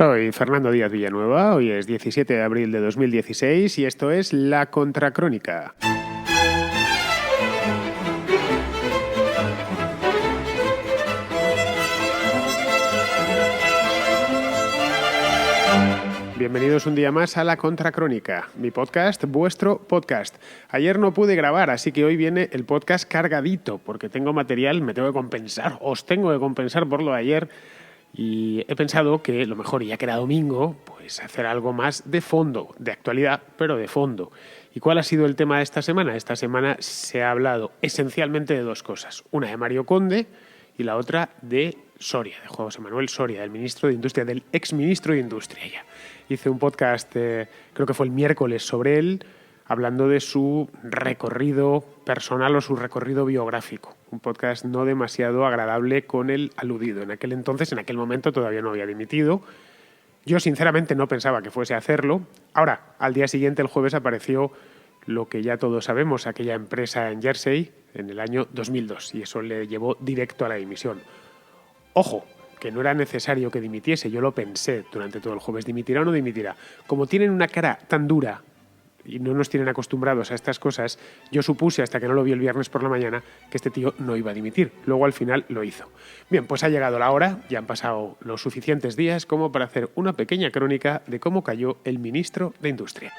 Soy Fernando Díaz Villanueva, hoy es 17 de abril de 2016 y esto es La Contracrónica. Bienvenidos un día más a La Contracrónica, mi podcast, vuestro podcast. Ayer no pude grabar, así que hoy viene el podcast cargadito, porque tengo material, me tengo que compensar, os tengo que compensar por lo de ayer. Y he pensado que lo mejor, ya que era domingo, pues hacer algo más de fondo, de actualidad, pero de fondo. ¿Y cuál ha sido el tema de esta semana? Esta semana se ha hablado esencialmente de dos cosas. Una de Mario Conde y la otra de Soria, de José Manuel Soria, del ministro de Industria, del exministro de Industria ya. Hice un podcast, creo que fue el miércoles, sobre él, hablando de su recorrido personal o su recorrido biográfico. Un podcast no demasiado agradable con el aludido. En aquel entonces, en aquel momento, todavía no había dimitido. Yo, sinceramente, no pensaba que fuese a hacerlo. Ahora, al día siguiente, el jueves, apareció lo que ya todos sabemos, aquella empresa en Jersey, en el año 2002, y eso le llevó directo a la dimisión. Ojo, que no era necesario que dimitiese. Yo lo pensé durante todo el jueves. ¿Dimitirá o no dimitirá? Como tienen una cara tan dura y no nos tienen acostumbrados a estas cosas, yo supuse, hasta que no lo vi el viernes por la mañana, que este tío no iba a dimitir. Luego, al final, lo hizo. Bien, pues ha llegado la hora, ya han pasado los suficientes días como para hacer una pequeña crónica de cómo cayó el ministro de Industria.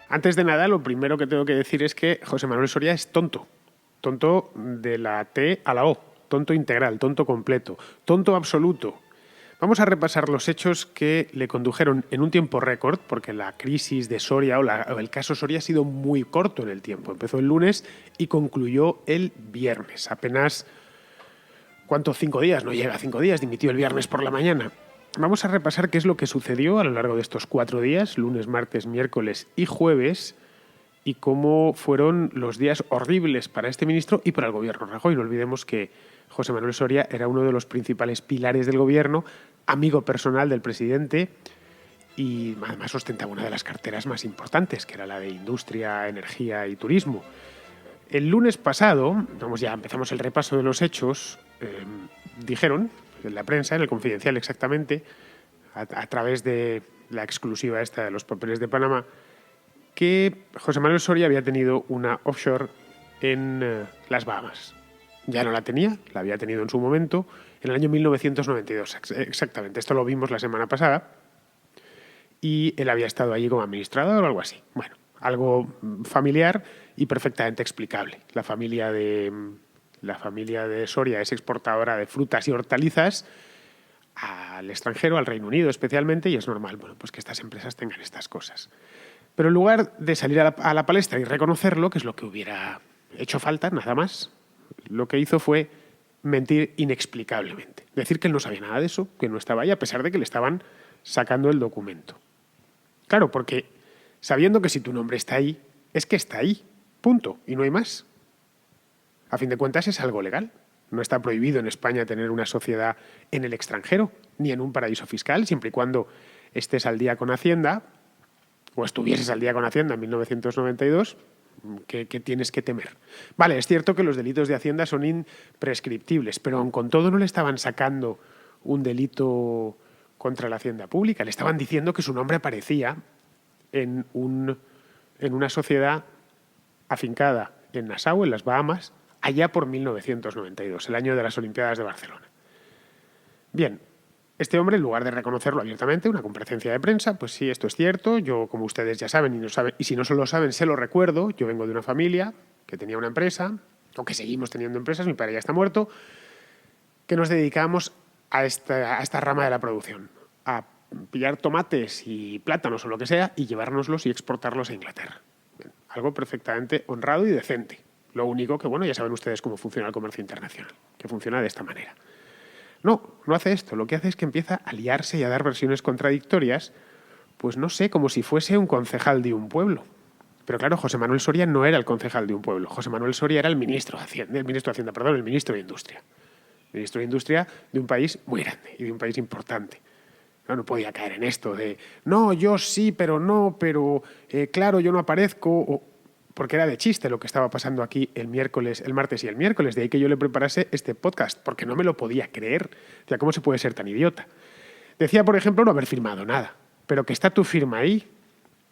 Antes de nada, lo primero que tengo que decir es que José Manuel Soria es tonto. Tonto de la T a la O. Tonto integral, tonto completo, tonto absoluto. Vamos a repasar los hechos que le condujeron en un tiempo récord, porque la crisis de Soria o el caso Soria ha sido muy corto en el tiempo. Empezó el lunes y concluyó el viernes. Apenas, ¿cuántos? 5 días, no llega a 5 días, dimitió el viernes por la mañana. Vamos a repasar qué es lo que sucedió a lo largo de estos 4 días, lunes, martes, miércoles y jueves, y cómo fueron los días horribles para este ministro y para el gobierno Rajoy. No olvidemos que José Manuel Soria era uno de los principales pilares del gobierno, amigo personal del presidente y además ostentaba una de las carteras más importantes, que era la de Industria, Energía y Turismo. El lunes pasado, ya empezamos el repaso de los hechos, dijeron en la prensa, en el Confidencial exactamente, a través de la exclusiva esta de los papeles de Panamá, que José Manuel Soria había tenido una offshore en las Bahamas. Ya no la tenía, la había tenido en su momento, en el año 1992, exactamente. Esto lo vimos la semana pasada, y él había estado allí como administrador o algo así. Bueno, algo familiar y perfectamente explicable. La familia de Soria es exportadora de frutas y hortalizas al extranjero, al Reino Unido especialmente, y es normal, pues que estas empresas tengan estas cosas. Pero en lugar de salir a la palestra y reconocerlo, que es lo que hubiera hecho falta, nada más, lo que hizo fue mentir inexplicablemente. Decir que él no sabía nada de eso, que no estaba ahí, a pesar de que le estaban sacando el documento. Claro, porque sabiendo que si tu nombre está ahí, es que está ahí, punto, y no hay más. A fin de cuentas es algo legal. No está prohibido en España tener una sociedad en el extranjero, ni en un paraíso fiscal, siempre y cuando estés al día con Hacienda, o estuvieses al día con Hacienda en 1992, ¿qué tienes que temer? Vale, es cierto que los delitos de Hacienda son imprescriptibles, pero aun con todo no le estaban sacando un delito contra la Hacienda Pública. Le estaban diciendo que su nombre aparecía en una sociedad afincada en Nassau, en las Bahamas, allá por 1992, el año de las Olimpiadas de Barcelona. Bien, este hombre, en lugar de reconocerlo abiertamente, una comparecencia de prensa, pues sí, esto es cierto, yo, como ustedes ya saben y si no lo saben, se lo recuerdo, yo vengo de una familia que tenía una empresa, o que seguimos teniendo empresas, mi padre ya está muerto, que nos dedicamos a esta rama de la producción, a pillar tomates y plátanos o lo que sea y llevárnoslos y exportarlos a Inglaterra. Bien, algo perfectamente honrado y decente. Lo único que, ya saben ustedes cómo funciona el comercio internacional, que funciona de esta manera. No hace esto. Lo que hace es que empieza a liarse y a dar versiones contradictorias, pues no sé, como si fuese un concejal de un pueblo. Pero claro, José Manuel Soria no era el concejal de un pueblo. José Manuel Soria era el ministro de Industria. El ministro de Industria de un país muy grande y de un país importante. No podía caer en esto de, no, yo sí, pero no, pero claro, yo no aparezco. porque era de chiste lo que estaba pasando aquí el martes y el miércoles. De ahí que yo le preparase este podcast, porque no me lo podía creer. O sea, ¿cómo se puede ser tan idiota? Decía, por ejemplo, no haber firmado nada, pero que está tu firma ahí,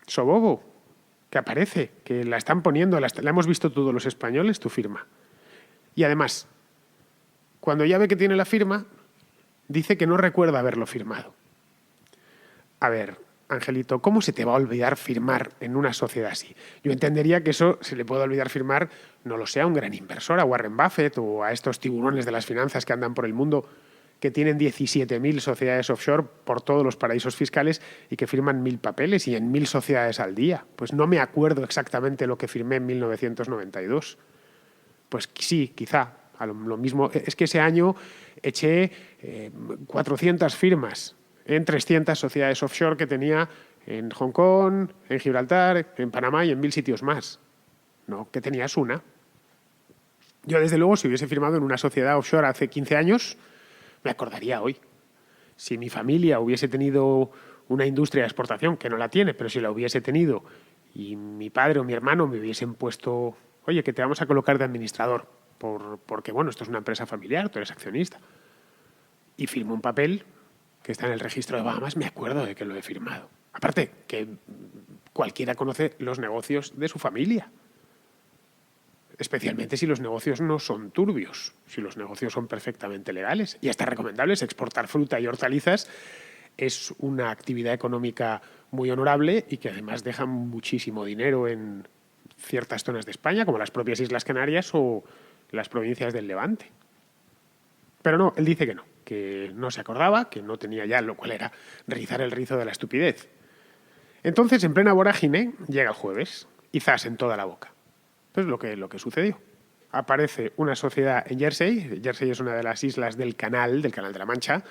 sobobo, que aparece, que la están poniendo, la hemos visto todos los españoles, tu firma. Y además, cuando ya ve que tiene la firma, dice que no recuerda haberlo firmado. A ver, Angelito, ¿cómo se te va a olvidar firmar en una sociedad así? Yo entendería que eso se le puede olvidar firmar, no lo sé, a un gran inversor, a Warren Buffett o a estos tiburones de las finanzas que andan por el mundo, que tienen 17.000 sociedades offshore por todos los paraísos fiscales y que firman 1.000 papeles y en 1.000 sociedades al día. Pues no me acuerdo exactamente lo que firmé en 1992. Pues sí, quizá. A lo mismo. Es que ese año eché 400 firmas en 300 sociedades offshore que tenía en Hong Kong, en Gibraltar, en Panamá y en 1.000 sitios más. No, que tenías una. Yo, desde luego, si hubiese firmado en una sociedad offshore hace 15 años, me acordaría hoy. Si mi familia hubiese tenido una industria de exportación, que no la tiene, pero si la hubiese tenido, y mi padre o mi hermano me hubiesen puesto, oye, que te vamos a colocar de administrador, porque, bueno, esto es una empresa familiar, tú eres accionista, y firmo un papel que está en el registro de Bahamas, me acuerdo de que lo he firmado. Aparte, que cualquiera conoce los negocios de su familia. Especialmente si los negocios no son turbios, si los negocios son perfectamente legales. Y hasta recomendables. Exportar fruta y hortalizas es una actividad económica muy honorable y que además deja muchísimo dinero en ciertas zonas de España, como las propias Islas Canarias o las provincias del Levante. Pero no, él dice que no se acordaba, que no tenía ya, lo cual era rizar el rizo de la estupidez. Entonces, en plena vorágine, llega el jueves y zas en toda la boca. Pues lo que sucedió. Aparece una sociedad en Jersey. Jersey es una de las islas del Canal de la Mancha,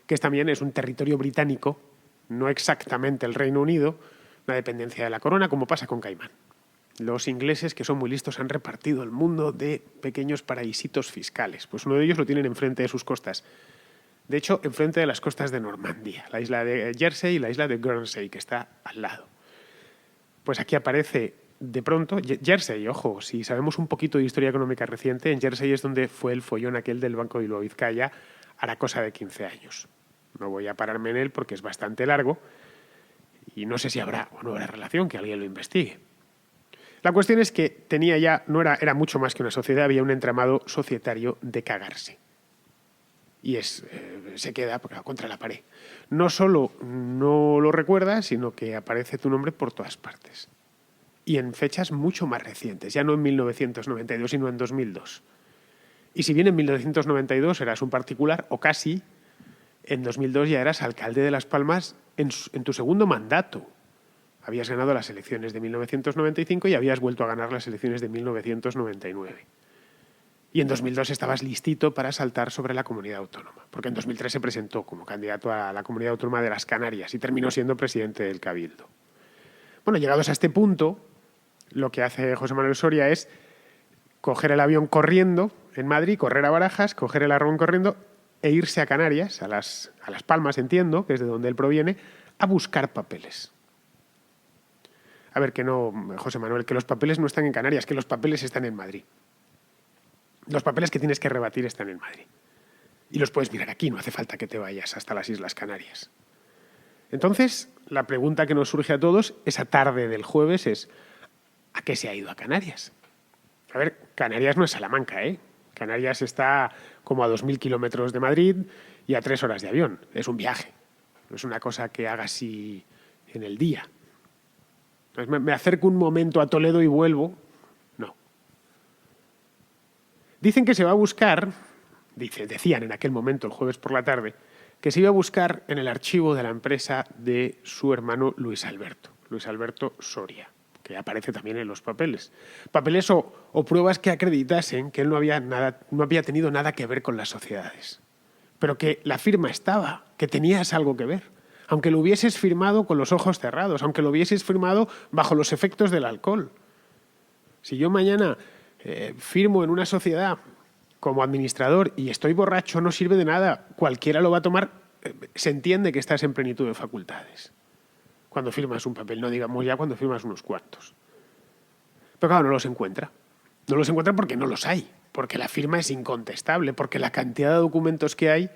que también es un territorio británico, no exactamente el Reino Unido, una dependencia de la corona, como pasa con Caimán. Los ingleses, que son muy listos, han repartido el mundo de pequeños paraísitos fiscales. Pues uno de ellos lo tienen enfrente de sus costas. De hecho, enfrente de las costas de Normandía, la isla de Jersey y la isla de Guernsey, que está al lado. Pues aquí aparece de pronto Jersey, ojo, si sabemos un poquito de historia económica reciente, en Jersey es donde fue el follón aquel del Banco de Bilbao Vizcaya, hará cosa de 15 años. No voy a pararme en él porque es bastante largo y no sé si habrá o no habrá relación, que alguien lo investigue. La cuestión es que tenía ya, era mucho más que una sociedad, había un entramado societario de cagarse. Y se queda contra la pared. No solo no lo recuerdas, sino que aparece tu nombre por todas partes. Y en fechas mucho más recientes, ya no en 1992, sino en 2002. Y si bien en 1992 eras un particular, o casi, en 2002 ya eras alcalde de Las Palmas en tu segundo mandato. Habías ganado las elecciones de 1995 y habías vuelto a ganar las elecciones de 1999. Y en 2002 estabas listito para saltar sobre la comunidad autónoma, porque en 2003 se presentó como candidato a la comunidad autónoma de las Canarias y terminó siendo presidente del Cabildo. Bueno, llegados a este punto, lo que hace José Manuel Soria es coger el avión corriendo en Madrid, correr a Barajas, coger el avión corriendo e irse a Canarias, a Las Palmas, entiendo, que es de donde él proviene, a buscar papeles. A ver, que no, José Manuel, que los papeles no están en Canarias, que los papeles están en Madrid. Los papeles que tienes que rebatir están en Madrid. Y los puedes mirar aquí, no hace falta que te vayas hasta las Islas Canarias. Entonces, la pregunta que nos surge a todos esa tarde del jueves es: ¿a qué se ha ido a Canarias? A ver, Canarias no es Salamanca, ¿eh? Canarias está como a 2.000 kilómetros de Madrid y a 3 horas de avión. Es un viaje. No es una cosa que hagas así en el día. Entonces, me acerco un momento a Toledo y vuelvo. No. Dicen que se va a buscar, decían en aquel momento, el jueves por la tarde, que se iba a buscar en el archivo de la empresa de su hermano Luis Alberto Soria, que aparece también en los papeles. Papeles o pruebas que acreditasen que él no había tenido nada que ver con las sociedades, pero que la firma estaba, que tenías algo que ver. Aunque lo hubieses firmado con los ojos cerrados, aunque lo hubieses firmado bajo los efectos del alcohol. Si yo mañana firmo en una sociedad como administrador y estoy borracho, no sirve de nada. Cualquiera lo va a tomar. Se entiende que estás en plenitud de facultades cuando firmas un papel, no digamos ya cuando firmas unos cuantos. Pero claro, no los encuentra. No los encuentra porque no los hay, porque la firma es incontestable, porque la cantidad de documentos que hay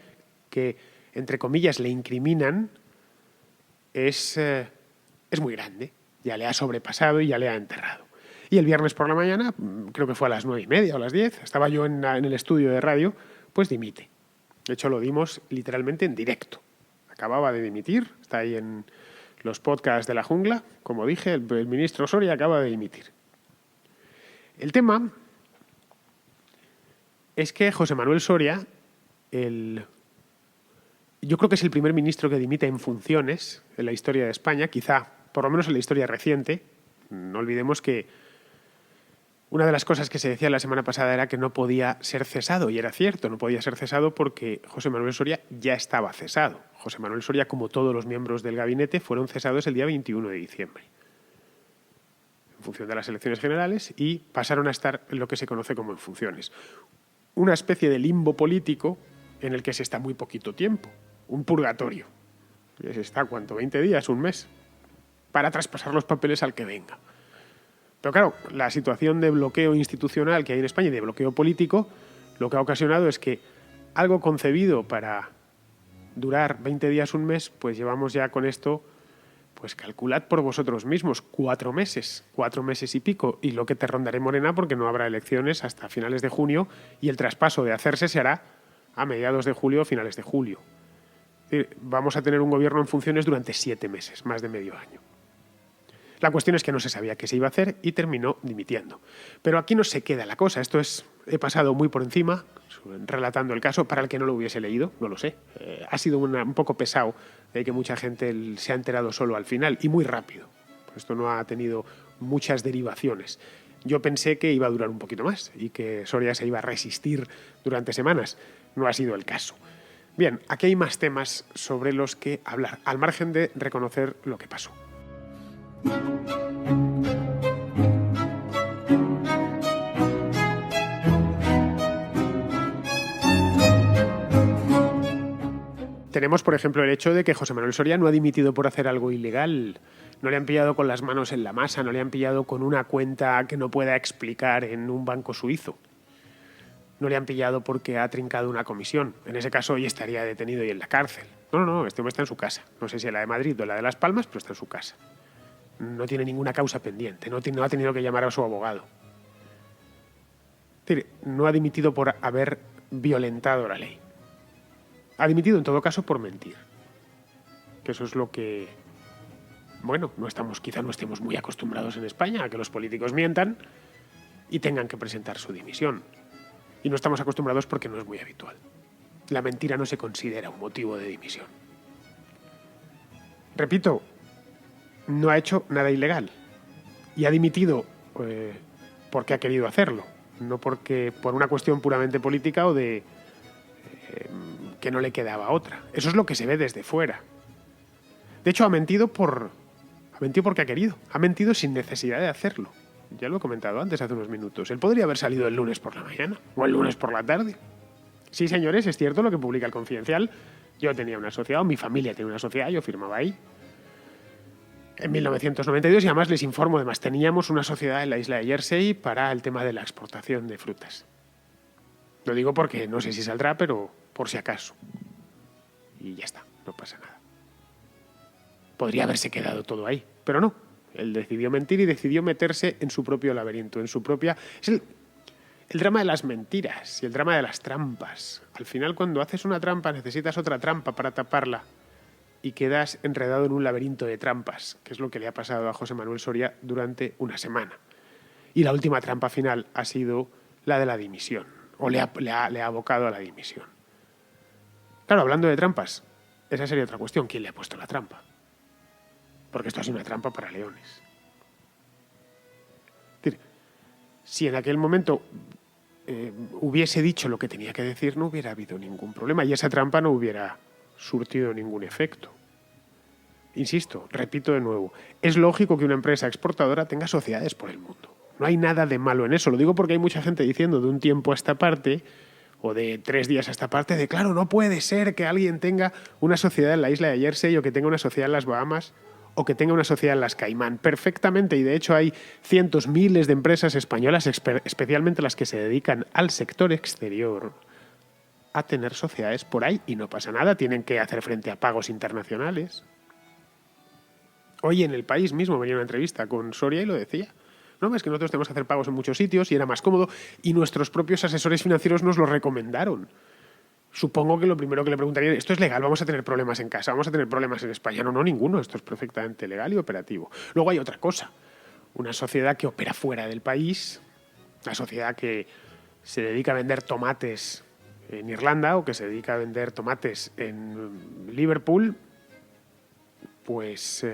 que, entre comillas, le incriminan es muy grande. Ya le ha sobrepasado y ya le ha enterrado. Y el viernes por la mañana, creo que fue a las 9:30 o las 10, estaba yo en el estudio de radio, pues dimite. De hecho, lo dimos literalmente en directo. Acababa de dimitir, está ahí en los podcasts de La Jungla. Como dije, el ministro Soria acaba de dimitir. El tema es que José Manuel Soria, yo creo que es el primer ministro que dimite en funciones en la historia de España, quizá, por lo menos en la historia reciente. No olvidemos que una de las cosas que se decía la semana pasada era que no podía ser cesado, y era cierto, no podía ser cesado porque José Manuel Soria ya estaba cesado. José Manuel Soria, como todos los miembros del gabinete, fueron cesados el día 21 de diciembre, en función de las elecciones generales, y pasaron a estar en lo que se conoce como en funciones. Una especie de limbo político en el que se está muy poquito tiempo, un purgatorio. Se está, ¿cuánto? ¿20 días? ¿Un mes? Para traspasar los papeles al que venga. Pero claro, la situación de bloqueo institucional que hay en España y de bloqueo político, lo que ha ocasionado es que algo concebido para durar 20 días, un mes, pues llevamos ya con esto, pues calculad por vosotros mismos, 4 meses y pico, y lo que te rondaré Morena porque no habrá elecciones hasta finales de junio y el traspaso de hacerse se hará a mediados de julio o finales de julio. Es decir, vamos a tener un gobierno en funciones durante 7 meses, más de medio año. La cuestión es que no se sabía qué se iba a hacer y terminó dimitiendo. Pero aquí no se queda la cosa. He pasado muy por encima, relatando el caso, para el que no lo hubiese leído, no lo sé. Ha sido un poco pesado de que mucha gente se ha enterado solo al final y muy rápido. Esto no ha tenido muchas derivaciones. Yo pensé que iba a durar un poquito más y que Soria se iba a resistir durante semanas. No ha sido el caso. Bien, aquí hay más temas sobre los que hablar, al margen de reconocer lo que pasó. Tenemos, por ejemplo, el hecho de que José Manuel Soria no ha dimitido por hacer algo ilegal. No le han pillado con las manos en la masa, no le han pillado con una cuenta que no pueda explicar en un banco suizo. No le han pillado porque ha trincado una comisión. En ese caso, hoy estaría detenido y en la cárcel. No, este hombre está en su casa. No sé si la de Madrid o la de Las Palmas, pero está en su casa. No tiene ninguna causa pendiente, no ha tenido que llamar a su abogado. Es decir, no ha dimitido por haber violentado la ley. Ha dimitido, en todo caso, por mentir. Que eso es lo que... Bueno, quizá no estemos muy acostumbrados en España a que los políticos mientan y tengan que presentar su dimisión. Y no estamos acostumbrados porque no es muy habitual. La mentira no se considera un motivo de dimisión. Repito, no ha hecho nada ilegal y ha dimitido porque ha querido hacerlo, no porque por una cuestión puramente política o de que no le quedaba otra. Eso es lo que se ve desde fuera. De hecho, ha mentido porque ha querido. Ha mentido sin necesidad de hacerlo. Ya lo he comentado antes, hace unos minutos. Él podría haber salido el lunes por la mañana o el lunes por la tarde. Sí, señores, es cierto lo que publica el Confidencial. Yo tenía una sociedad, o mi familia tenía una sociedad, yo firmaba ahí. En 1992, y además les informo, además teníamos una sociedad en la isla de Jersey para el tema de la exportación de frutas. Lo digo porque no sé si saldrá, pero por si acaso. Y ya está, no pasa nada. Podría haberse quedado todo ahí, pero no. Él decidió mentir y decidió meterse en su propio laberinto, en su propia... Es el drama de las mentiras y el drama de las trampas. Al final, cuando haces una trampa, necesitas otra trampa para taparla. Y quedas enredado en un laberinto de trampas, que es lo que le ha pasado a José Manuel Soria durante una semana. Y la última trampa final ha sido la de la dimisión, o le ha abocado a la dimisión. Claro, hablando de trampas, esa sería otra cuestión. ¿Quién le ha puesto la trampa? Porque esto ha sido una trampa para leones. Es decir, si en aquel momento hubiese dicho lo que tenía que decir, no hubiera habido ningún problema y esa trampa no hubiera surtido ningún efecto. Insisto, repito de nuevo, es lógico que una empresa exportadora tenga sociedades por el mundo. No hay nada de malo en eso. Lo digo porque hay mucha gente diciendo de un tiempo a esta parte, o de 3 días a esta parte, de claro, no puede ser que alguien tenga una sociedad en la isla de Jersey o que tenga una sociedad en las Bahamas o que tenga una sociedad en las Caimán. Perfectamente, y de hecho hay cientos, miles de empresas españolas, especialmente las que se dedican al sector exterior, a tener sociedades por ahí y no pasa nada, tienen que hacer frente a pagos internacionales. Hoy en El País mismo venía una entrevista con Soria y lo decía. No, es que nosotros tenemos que hacer pagos en muchos sitios y era más cómodo y nuestros propios asesores financieros nos lo recomendaron. Supongo que lo primero que le preguntarían, ¿esto es legal? ¿Vamos a tener problemas en casa? ¿Vamos a tener problemas en España? No, ninguno. Esto es perfectamente legal y operativo. Luego hay otra cosa. Una sociedad que opera fuera del país, una sociedad que se dedica a vender tomates en Irlanda o que se dedica a vender tomates en Liverpool, pues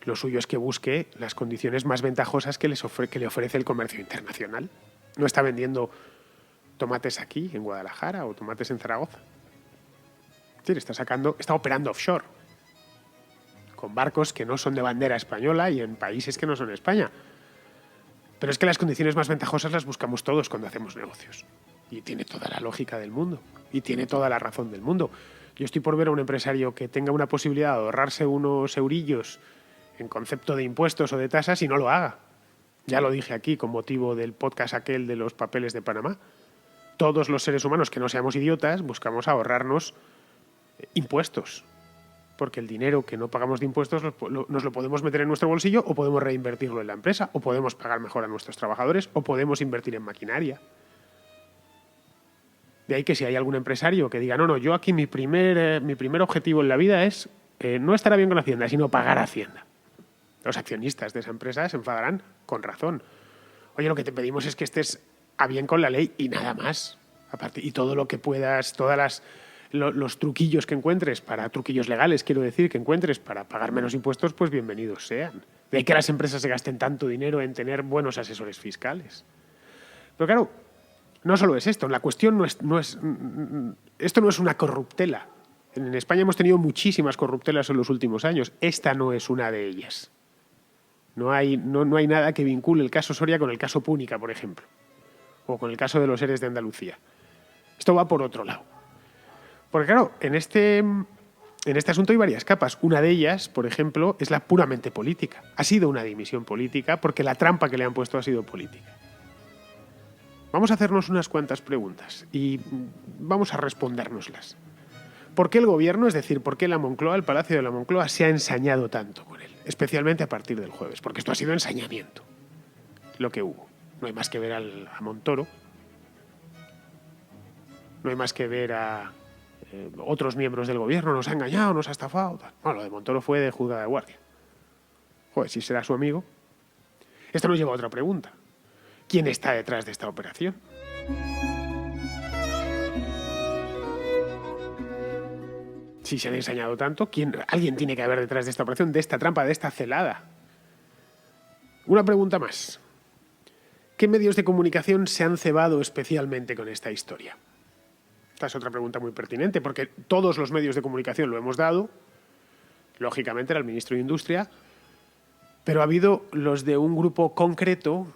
lo suyo es que busque las condiciones más ventajosas que le ofrece el comercio internacional. No está vendiendo tomates aquí, en Guadalajara, o tomates en Zaragoza. Es decir, está operando offshore, con barcos que no son de bandera española y en países que no son España. Pero es que las condiciones más ventajosas las buscamos todos cuando hacemos negocios. Y tiene toda la lógica del mundo. Y tiene toda la razón del mundo. Yo estoy por ver a un empresario que tenga una posibilidad de ahorrarse unos eurillos en concepto de impuestos o de tasas y no lo haga. Ya lo dije aquí con motivo del podcast aquel de los papeles de Panamá. Todos los seres humanos que no seamos idiotas buscamos ahorrarnos impuestos. Porque el dinero que no pagamos de impuestos nos lo podemos meter en nuestro bolsillo o podemos reinvertirlo en la empresa o podemos pagar mejor a nuestros trabajadores o podemos invertir en maquinaria. De ahí que si hay algún empresario que diga, no, yo aquí mi primer objetivo en la vida es no estar bien con Hacienda, sino pagar Hacienda. Los accionistas de esa empresa se enfadarán con razón. Oye, lo que te pedimos es que estés a bien con la ley y nada más. Aparte, y todo lo que puedas, los truquillos que encuentres, truquillos legales quiero decir, que encuentres para pagar menos impuestos, pues bienvenidos sean. De ahí que las empresas se gasten tanto dinero en tener buenos asesores fiscales. Pero claro, no solo es esto, la cuestión esto no es una corruptela. En España hemos tenido muchísimas corruptelas en los últimos años. Esta no es una de ellas. No hay nada que vincule el caso Soria con el caso Púnica, por ejemplo, o con el caso de los ERES de Andalucía. Esto va por otro lado. Porque claro, en este asunto hay varias capas. Una de ellas, por ejemplo, es la puramente política. Ha sido una dimisión política porque la trampa que le han puesto ha sido política. Vamos a hacernos unas cuantas preguntas y vamos a respondérnoslas. ¿Por qué el gobierno, es decir, por qué la Moncloa, el Palacio de la Moncloa, se ha ensañado tanto con él? Especialmente a partir del jueves, porque esto ha sido ensañamiento, lo que hubo. No hay más que ver a Montoro, no hay más que ver a otros miembros del gobierno, nos ha engañado, nos ha estafado. Bueno, lo de Montoro fue de juzgada de guardia. Joder, si será su amigo. Esto nos lleva a otra pregunta. ¿Quién está detrás de esta operación? Si se han ensañado tanto, alguien tiene que haber detrás de esta operación, de esta trampa, de esta celada. Una pregunta más. ¿Qué medios de comunicación se han cebado especialmente con esta historia? Esta es otra pregunta muy pertinente, porque todos los medios de comunicación lo hemos dado. Lógicamente era el ministro de Industria, pero ha habido los de un grupo concreto,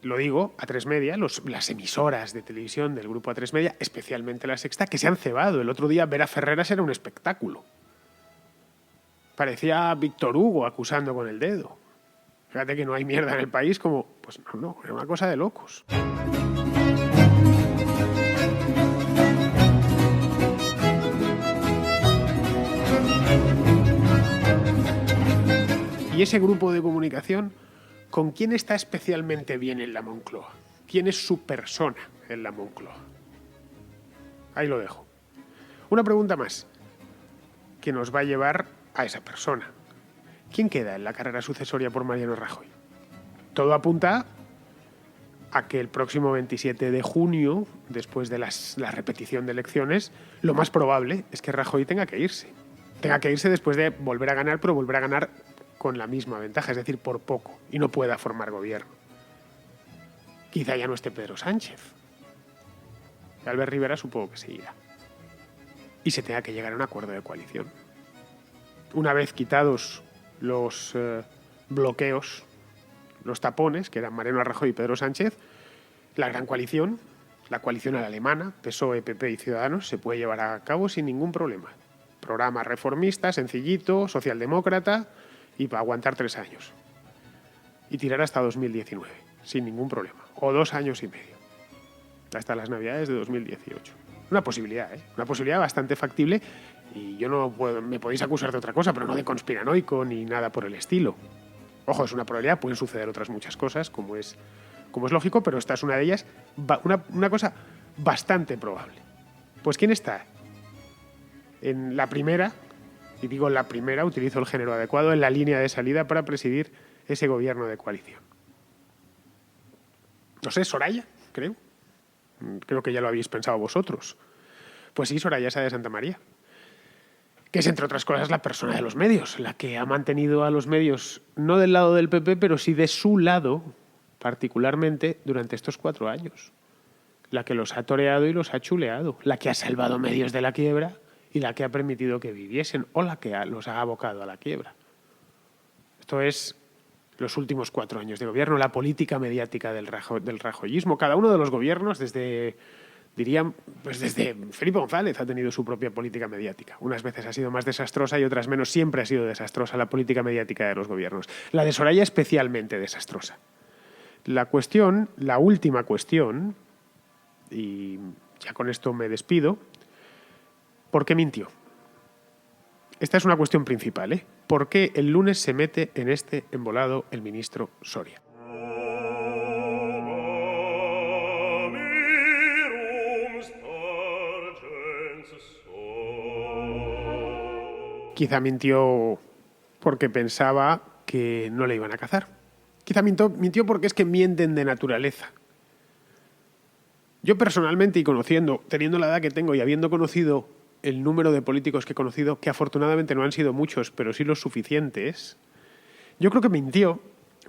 lo digo, A3 Media, las emisoras de televisión del grupo A3 Media, especialmente La Sexta, que se han cebado. El otro día Vera Ferreras era un espectáculo. Parecía Víctor Hugo acusando con el dedo. Fíjate que no hay mierda en el país como... Pues no, era una cosa de locos. Y ese grupo de comunicación, ¿con quién está especialmente bien en la Moncloa? ¿Quién es su persona en la Moncloa? Ahí lo dejo. Una pregunta más que nos va a llevar a esa persona. ¿Quién queda en la carrera sucesoria por Mariano Rajoy? Todo apunta a que el próximo 27 de junio, después de la repetición de elecciones, lo más probable es que Rajoy tenga que irse. Tenga que irse después de volver a ganar, pero volver a ganar con la misma ventaja, es decir, por poco, y no pueda formar gobierno. Quizá ya no esté Pedro Sánchez. Albert Rivera supongo que seguirá. Y se tenga que llegar a un acuerdo de coalición. Una vez quitados los bloqueos, los tapones, que eran Mariano Rajoy y Pedro Sánchez, la gran coalición, la coalición a la alemana, PSOE, PP y Ciudadanos, se puede llevar a cabo sin ningún problema. Programa reformista, sencillito, socialdemócrata y para aguantar 3 años. Y tirar hasta 2019, sin ningún problema. O 2 años y medio. Hasta las Navidades de 2018. Una posibilidad, ¿eh? Una posibilidad bastante factible y yo no puedo, me podéis acusar de otra cosa, pero no de conspiranoico ni nada por el estilo. Ojo, es una probabilidad, pueden suceder otras muchas cosas, como es lógico, pero esta es una de ellas, una cosa bastante probable. Pues ¿quién está en la primera? Y digo la primera, utilizo el género adecuado, en la línea de salida para presidir ese gobierno de coalición. No sé, Soraya, creo. Creo que ya lo habéis pensado vosotros. Pues sí, Soraya Sáez de Santamaría. Que es, entre otras cosas, la persona de los medios, la que ha mantenido a los medios no del lado del PP, pero sí de su lado, particularmente, durante estos 4 años. La que los ha toreado y los ha chuleado. La que ha salvado medios de la quiebra y la que ha permitido que viviesen, o la que los ha abocado a la quiebra. Esto es los últimos 4 años de gobierno, la política mediática del rajoyismo. Cada uno de los gobiernos, desde Felipe González ha tenido su propia política mediática. Unas veces ha sido más desastrosa y otras menos. Siempre ha sido desastrosa la política mediática de los gobiernos. La de Soraya especialmente desastrosa. La última cuestión, y ya con esto me despido, ¿por qué mintió? Esta es una cuestión principal, ¿eh? ¿Por qué el lunes se mete en este embolado el ministro Soria? Quizá mintió porque pensaba que no le iban a cazar. Quizá mintió porque es que mienten de naturaleza. Yo personalmente, y teniendo la edad que tengo y habiendo conocido el número de políticos que he conocido, que afortunadamente no han sido muchos, pero sí los suficientes, yo creo que mintió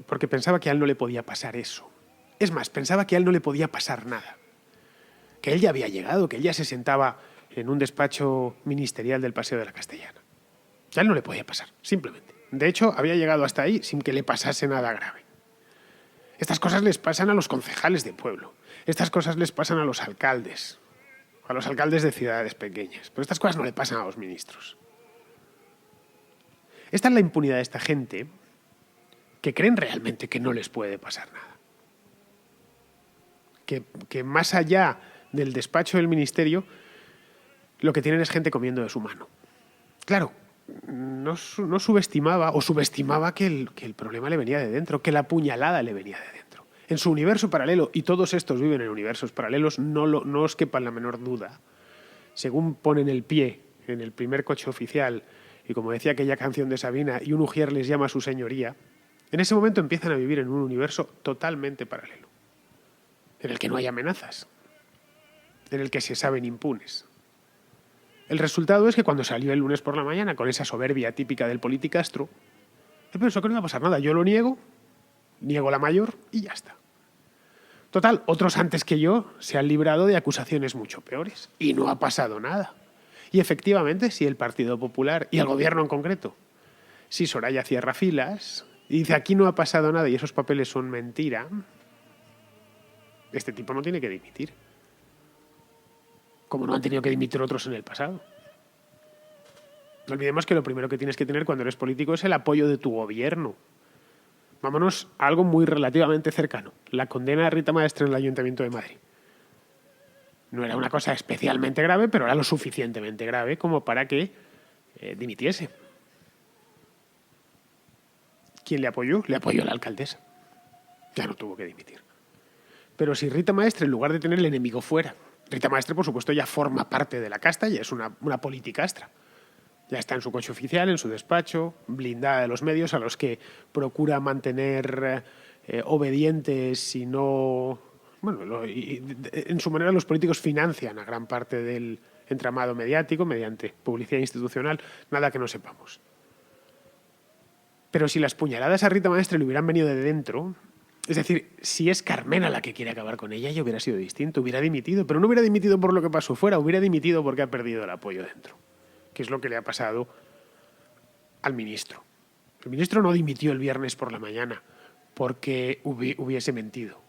porque pensaba que a él no le podía pasar eso. Es más, pensaba que a él no le podía pasar nada. Que él ya había llegado, que él ya se sentaba en un despacho ministerial del Paseo de la Castellana. Que a él no le podía pasar, simplemente. De hecho, había llegado hasta ahí sin que le pasase nada grave. Estas cosas les pasan a los concejales de pueblo. Estas cosas les pasan a los alcaldes de ciudades pequeñas. Pero estas cosas no le pasan a los ministros. Esta es la impunidad de esta gente que creen realmente que no les puede pasar nada. Que más allá del despacho del ministerio, lo que tienen es gente comiendo de su mano. Claro, no subestimaba o subestimaba que el problema le venía de dentro, que la puñalada le venía de dentro. En su universo paralelo, y todos estos viven en universos paralelos, no os quepa la menor duda. Según ponen el pie en el primer coche oficial, y como decía aquella canción de Sabina, y un ujier les llama a su señoría, en ese momento empiezan a vivir en un universo totalmente paralelo, en el que no hay amenazas, en el que se saben impunes. El resultado es que cuando salió el lunes por la mañana con esa soberbia típica del politicastro, él pensó que no iba a pasar nada. Yo lo niego la mayor y ya está. Total, otros antes que yo se han librado de acusaciones mucho peores y no ha pasado nada. Y efectivamente, si el Partido Popular y el gobierno en concreto, si Soraya cierra filas y dice aquí no ha pasado nada y esos papeles son mentira, este tipo no tiene que dimitir. Como no han tenido que dimitir otros en el pasado. No olvidemos que lo primero que tienes que tener cuando eres político es el apoyo de tu gobierno. Vámonos a algo muy relativamente cercano. La condena de Rita Maestre en el Ayuntamiento de Madrid. No era una cosa especialmente grave, pero era lo suficientemente grave como para que dimitiese. ¿Quién le apoyó? Le apoyó la alcaldesa. Ya no tuvo que dimitir. Pero si Rita Maestre, en lugar de tener el enemigo fuera, Rita Maestre, por supuesto, ya forma parte de la casta, ya es una politicastra. Ya está en su coche oficial, en su despacho, blindada de los medios a los que procura mantener obedientes y no... Bueno, en su manera los políticos financian a gran parte del entramado mediático mediante publicidad institucional, nada que no sepamos. Pero si las puñaladas a Rita Maestre le hubieran venido de dentro, es decir, si es Carmena la que quiere acabar con ella, ya hubiera sido distinto, hubiera dimitido, pero no hubiera dimitido por lo que pasó fuera, hubiera dimitido porque ha perdido el apoyo dentro, que es lo que le ha pasado al ministro. El ministro no dimitió el viernes por la mañana porque hubiese mentido,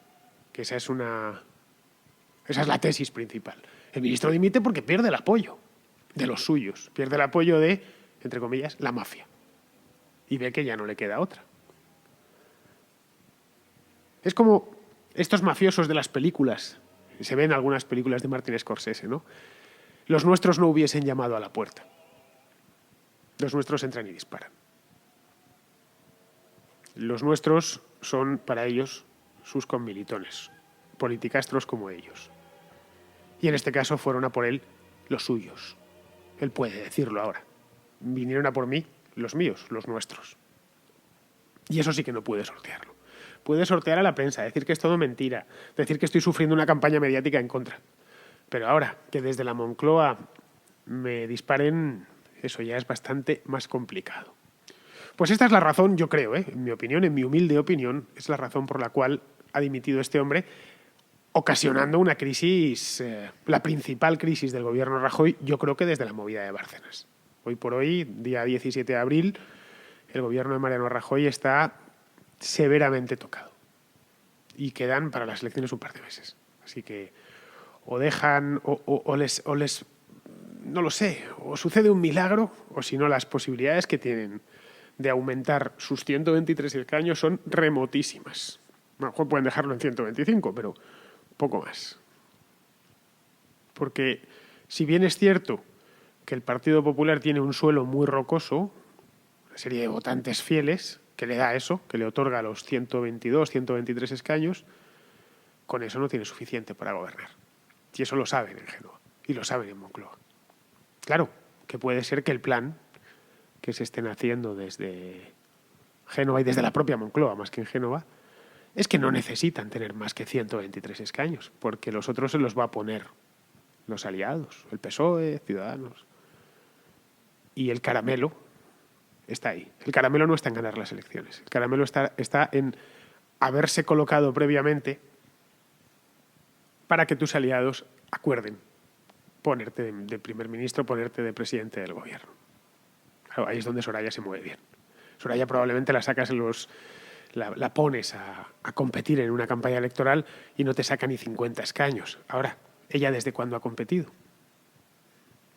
que esa es la tesis principal. El ministro dimite porque pierde el apoyo. de los suyos, pierde el apoyo de, entre comillas, la mafia. Y ve que ya no le queda otra. Es como estos mafiosos de las películas, se ven algunas películas de Martin Scorsese, ¿no? Los nuestros no hubiesen llamado a la puerta. Los nuestros entran y disparan. Los nuestros son, para ellos, sus conmilitones, politicastros como ellos. Y en este caso fueron a por él los suyos. Él puede decirlo ahora. Vinieron a por mí los míos, los nuestros. Y eso sí que no puede sortearlo. Puede sortear a la prensa, decir que es todo mentira, decir que estoy sufriendo una campaña mediática en contra. Pero ahora, que desde la Moncloa me disparen, eso ya es bastante más complicado. Pues esta es la razón, yo creo, en mi opinión, en mi humilde opinión, es la razón por la cual ha dimitido este hombre, ocasionando una crisis, la principal crisis del gobierno Rajoy, yo creo que desde la movida de Bárcenas. Hoy por hoy, día 17 de abril, el gobierno de Mariano Rajoy está severamente tocado. Y quedan para las elecciones un par de meses. Así que o dejan, o les, no lo sé, o sucede un milagro, o si no, las posibilidades que tienen de aumentar sus 123 escaños son remotísimas. A lo mejor pueden dejarlo en 125, pero poco más. Porque si bien es cierto que el Partido Popular tiene un suelo muy rocoso, una serie de votantes fieles, que le da eso, que le otorga los 122, 123 escaños, con eso no tiene suficiente para gobernar. Y eso lo saben en Génova y lo saben en Moncloa. Claro, que puede ser que el plan que se estén haciendo desde Génova y desde la propia Moncloa, más que en Génova, es que no necesitan tener más que 123 escaños, porque los otros se los va a poner los aliados, el PSOE, Ciudadanos. Y el caramelo está ahí. El caramelo no está en ganar las elecciones. El caramelo está en haberse colocado previamente para que tus aliados acuerden ponerte de primer ministro, ponerte de presidente del gobierno. Claro, ahí es donde Soraya se mueve bien. Soraya probablemente la sacas la pones a competir en una campaña electoral y no te saca ni 50 escaños. Ahora, ¿ella desde cuándo ha competido?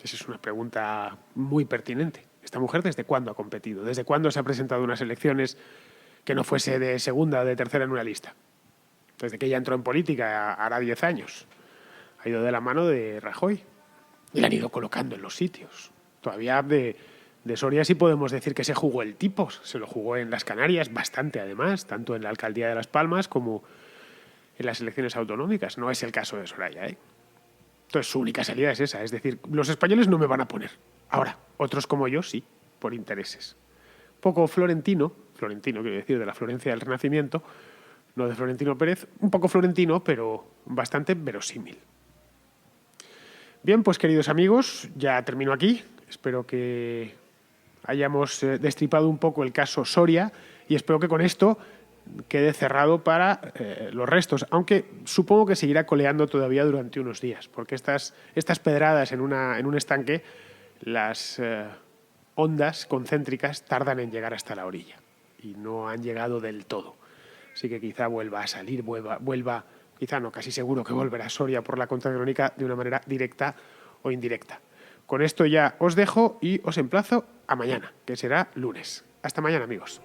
Esa es una pregunta muy pertinente. ¿Esta mujer desde cuándo ha competido? ¿Desde cuándo se ha presentado a unas elecciones que no fuese de segunda o de tercera en una lista? Desde que ella entró en política, hará 10 años. Ha ido de la mano de Rajoy y la han ido colocando en los sitios. Todavía de Soria sí podemos decir que se jugó el tipo. Se lo jugó en las Canarias, bastante además, tanto en la alcaldía de Las Palmas como en las elecciones autonómicas. No es el caso de Soraya, Entonces su única salida es esa. Es decir, los españoles no me van a poner. Ahora, otros como yo sí, por intereses. Poco florentino quiero decir, de la Florencia del Renacimiento, no de Florentino Pérez, un poco florentino, pero bastante verosímil. Bien, pues queridos amigos, ya termino aquí. Espero que hayamos destripado un poco el caso Soria y espero que con esto quede cerrado para los restos, aunque supongo que seguirá coleando todavía durante unos días, porque estas pedradas en un estanque, las ondas concéntricas tardan en llegar hasta la orilla y no han llegado del todo. Así que quizá vuelva a salir, vuelva, quizá no, casi seguro que volverá Soria por la contra crónica de una manera directa o indirecta. Con esto ya os dejo y os emplazo a mañana, que será lunes. Hasta mañana, amigos.